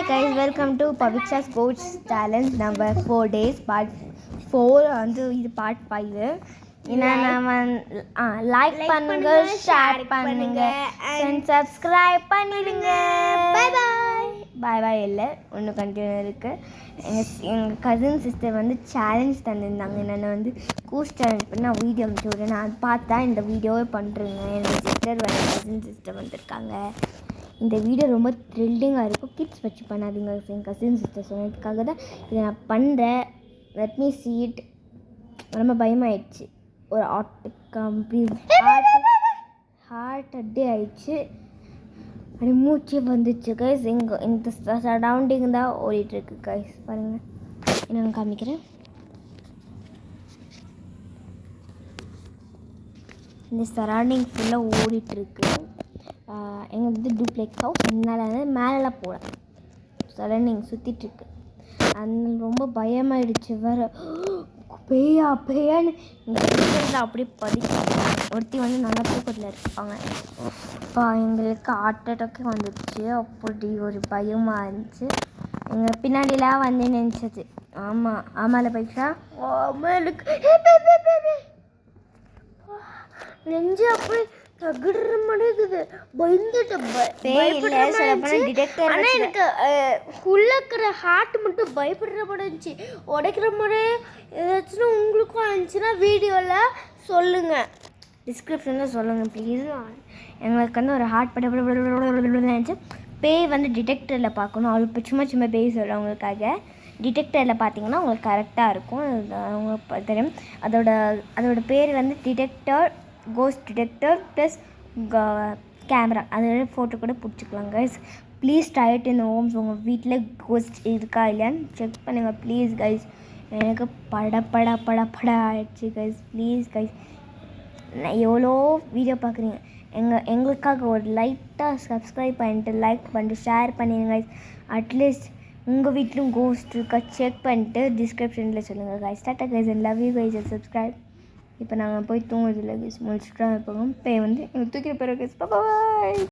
Hi guys, welcome to Paviksha's Coach Challenge number 4 days part 4 வந்து இது part 5. நம்ம like பண்ணுங்க, ஷேர் பண்ணுங்க and subscribe பண்ணிடுங்க. பை பை இல்லை ஒன்று கண்டினியூ இருக்குது. எங்கள் கசின் சிஸ்டர் வந்து சேலஞ்ச் தந்திருந்தாங்க. என்னென்ன வந்து கூஸ் சேலஞ்ச் பண்ணி நான் வீடியோ அனுப்பிச்சி விட்றேன். நான் பார்த்தா இந்த வீடியோவே பண்ணுறேங்க. என்னோடய சிஸ்டர் வந்து கசின் சிஸ்டர் வந்திருக்காங்க. இந்த வீடியோ ரொம்ப த்ரில்லிங்காக இருக்கும். கிட்ஸ் வச்சு பண்ணாதீங்க. என் கசின் சிஸ்டர் சொன்னதுக்காக தான் இதை நான் பண்ணுறேன். Let me see it. ரொம்ப பயமாயிடுச்சு. ஒரு ஹார்ட் அட்டே ஆயிடுச்சு. அப்படி மூச்சே வந்துச்சு கைஸ். இந்த சரௌண்டிங் தான் ஓடிட்டுருக்கு கைஸ். பாருங்கள், என்னென்னு காமிக்கிறேன். இந்த சரௌண்டிங் ஃபுல்லாக ஓடிட்டுருக்கு. எங்கள் வந்து டூப்ளெக்ஸ் ஹவுஸ். என்னால் வந்து மேலெலாம் போகல. சரௌண்டிங் சுற்றிட்டுருக்கு. அது ரொம்ப பயமாயிடுச்சு. வேறு பேயான்னு எங்கள் அப்படியே படிக்க ஒருத்தி வந்து நல்லா தூக்கத்தில் இருப்பாங்க. அப்போ எங்களுக்கு ஹார்ட் அட்டாக்கே வந்துடுச்சு. அப்படி ஒரு பயமாக இருந்துச்சு. எங்கள் பின்னாடிலாம் வந்து நினச்சது. ஆமாம் பைசா எனக்கு நெஞ்சு அப்படி தகுடுற மாதிரி பயந்துட்டேன். ஆனால் எனக்கு உள்ளே இருக்கிற ஹார்ட் மட்டும் பயப்படுற மாதிரி இருந்துச்சு. உடைக்கிற மாதிரி ஏதாச்சும் உங்களுக்கும் இருந்துச்சுன்னா வீடியோவில் சொல்லுங்கள், டிஸ்கிரிப்ஷனில் சொல்லுங்கள் ப்ளீஸ். எங்களுக்கு வந்து ஒரு ஹார்ட் இருந்துச்சு. பேய் வந்து டிடெக்டரில் பார்க்கணும். அவளுக்கு சும்மா பேய் சொல்கிறவங்களுக்காக டிடெக்டரில் பார்த்தீங்கன்னா உங்களுக்கு கரெக்டாக இருக்கும். உங்களுக்கு தெரியும். அதோட பேர் வந்து detector, ghost detector plus camera. அதோட ஃபோட்டோ கூட பிடிச்சிக்கலாம் guys. Please try it in homes. உங்கள் வீட்டில் கோஸ்ட் இருக்கா இல்லையான்னு செக் பண்ணுங்கள் ப்ளீஸ் கைஸ். எனக்கு பட ஆயிடுச்சு கைஸ். ப்ளீஸ் கைஸ், எவ்வளோ வீடியோ பார்க்குறீங்க, எங்களுக்காக ஒரு லைட்டாக சப்ஸ்கிரைப் பண்ணிட்டு ஷேர் பண்ணிடுங்க கைஸ். அட்லீஸ்ட் உங்கள் வீட்டிலும் கோஸ்ட் இருக்கா செக் பண்ணிட்டு டிஸ்கிரிப்ஷனில் சொல்லுங்கள் guys. Tata guys and love you guys and subscribe. இப்போ நாங்கள் போய் தூங்குறதில்ல கைஸ். முடிச்சுட்டு போகும். பேய் வந்து எங்கள் தூக்கிற பிறகு கைஸ். பாய்.